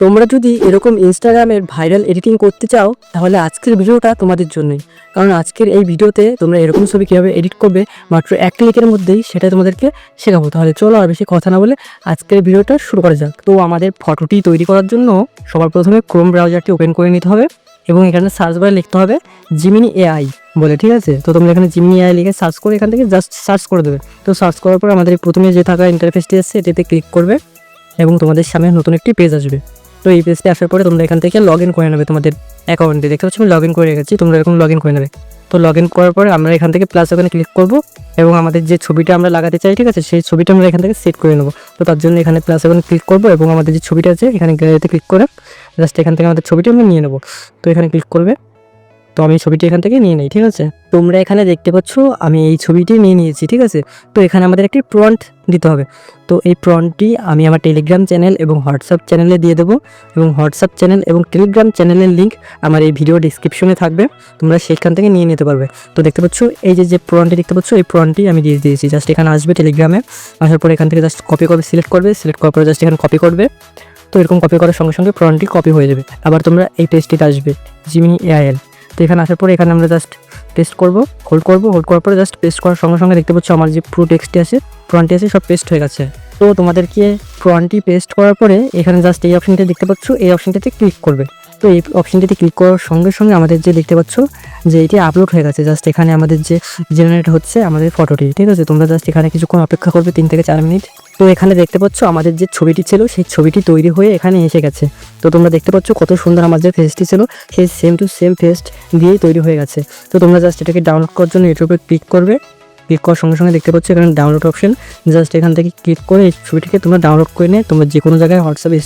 তোমরা যদি এরকম ইনস্টাগ্রামের ভাইরাল এডিটিং করতে চাও তাহলে আজকের ভিডিওটা তোমাদের জন্যই। কারণ আজকের এই ভিডিওতে তোমরা এরকম ছবি কীভাবে এডিট করবে মাত্র এক ক্লিকের মধ্যেই সেটা তোমাদেরকে শেখাবো। তাহলে চলো আর বেশি কথা না বলে আজকের ভিডিওটা শুরু করা যাক। তো আমাদের ফটোটি তৈরি করার জন্য সবার প্রথমে ক্রোম ব্রাউজারটি ওপেন করে নিতে হবে এবং এখানে সার্চ বারে লিখতে হবে জিমিনি এআই বলে, ঠিক আছে। তো তোমরা এখানে জিমিনি এআই লিখে সার্চ করে এখান থেকে জাস্ট সার্চ করে দেবে। তো সার্চ করার পর আমাদের প্রথমে যে থাকা ইন্টারফেসটি আসছে এটাতে ক্লিক করবে এবং তোমাদের সামনে নতুন একটি পেজ আসবে। তো এই পেজটি আসার পরে তোমরা এখান থেকে লগ ইন করে নেবে তোমাদের অ্যাকাউন্টে। দেখতে পাচ্ছ আমি লগ ইন করে রেখেছি, তোমরা এরকম লগ ইন করে নেবে। তো লগ ইন করার পরে আমরা এখান থেকে প্লাস ওখানে ক্লিক করব এবং আমাদের যে ছবিটা আমরা লাগাতে চাই, ঠিক আছে, সেই ছবিটা আমরা এখান থেকে সেট করে নেবো। তো তার জন্য এখানে প্লাস ওখানে ক্লিক করবো এবং আমাদের যে ছবিটা আছে এখানে গ্যালারিতে ক্লিক করে জাস্ট এখান থেকে আমাদের ছবিটা আমরা নিয়ে নেবো। তো এখানে ক্লিক করবে। তো আমি ছবিটি এখান থেকে নিয়ে নিই, ঠিক আছে। তোমরা এখানে দেখতে পাচ্ছ আমি এই ছবিটি নিয়ে নিয়েছি, ঠিক আছে। তো এখানে আমাদের একটি প্রম্পট দিতে হবে। তো এই প্রম্পটটি আমি আমার টেলিগ্রাম চ্যানেল এবং হোয়াটসঅ্যাপ চ্যানেলে দিয়ে দেবো এবং হোয়াটসঅ্যাপ চ্যানেল এবং টেলিগ্রাম চ্যানেলের লিঙ্ক আমার এই ভিডিও ডিসক্রিপশনে থাকবে, তোমরা সেখান থেকে নিয়ে নিতে পারবে। তো দেখতে পাচ্ছ এই যে প্রম্পটটি দেখতে পাচ্ছ এই প্রম্পটটি আমি দিয়ে দিয়েছি। জাস্ট এখানে আসবে টেলিগ্রামে, আসার পরে এখান থেকে জাস্ট কপি করবে, সিলেক্ট করার পরে জাস্ট এখানে কপি করবে। তো এরকম কপি করার সঙ্গে সঙ্গে প্রম্পটটি কপি হয়ে যাবে। আবার তোমরা এই পেজটিতে আসবে জিমিনি এআইএল। তো এখানে আসার পরে এখানে আমরা জাস্ট পেস্ট করব, হোল্ড করার পরে জাস্ট পেস্ট করার সঙ্গে সঙ্গে দেখতে পাচ্ছ আমার যে পুরো টেক্সটটি আছে প্রম্পটটি আছে সব পেস্ট হয়ে গেছে। তো তোমাদেরকে প্রম্পটটি পেস্ট করার পরে এখানে জাস্ট এই অপশনটা দেখতে পাচ্ছ, এই অপশনটাতে ক্লিক করবে। তো এই অপশনটিতে ক্লিক করার সঙ্গে সঙ্গে আমাদের যে দেখতে পাচ্ছ যে এটি আপলোড হয়ে গেছে। জাস্ট এখানে আমাদের যে জেনারেট হচ্ছে আমাদের ফটোটি, ঠিক আছে। তোমরা জাস্ট এখানে কিছুক্ষণ অপেক্ষা করবে 3 থেকে 4 মিনিট। তো এখানে দেখতে পাচ্ছ আমাদের যে ছবিটি ছিল সেই ছবিটি তৈরি হয়ে এখানে এসে গেছে। তো তোমরা দেখতে পাচ্ছ কত সুন্দর আমার যে ফেসটি ছিল সেই সেম টু সেম ফেস দিয়েই তৈরি হয়ে গেছে। তো তোমরা জাস্ট এটাকে ডাউনলোড করার জন্য এটার উপরে ক্লিক করবে। ক্লিক করার সঙ্গে সঙ্গে দেখতে পাচ্ছ এখানে ডাউনলোড অপশন, জাস্ট এখান থেকে ক্লিক করে এই ছবিটিকে তোমরা ডাউনলোড করে নিয়ে তোমরা যে কোনো জায়গায় হোয়াটসঅ্যাপে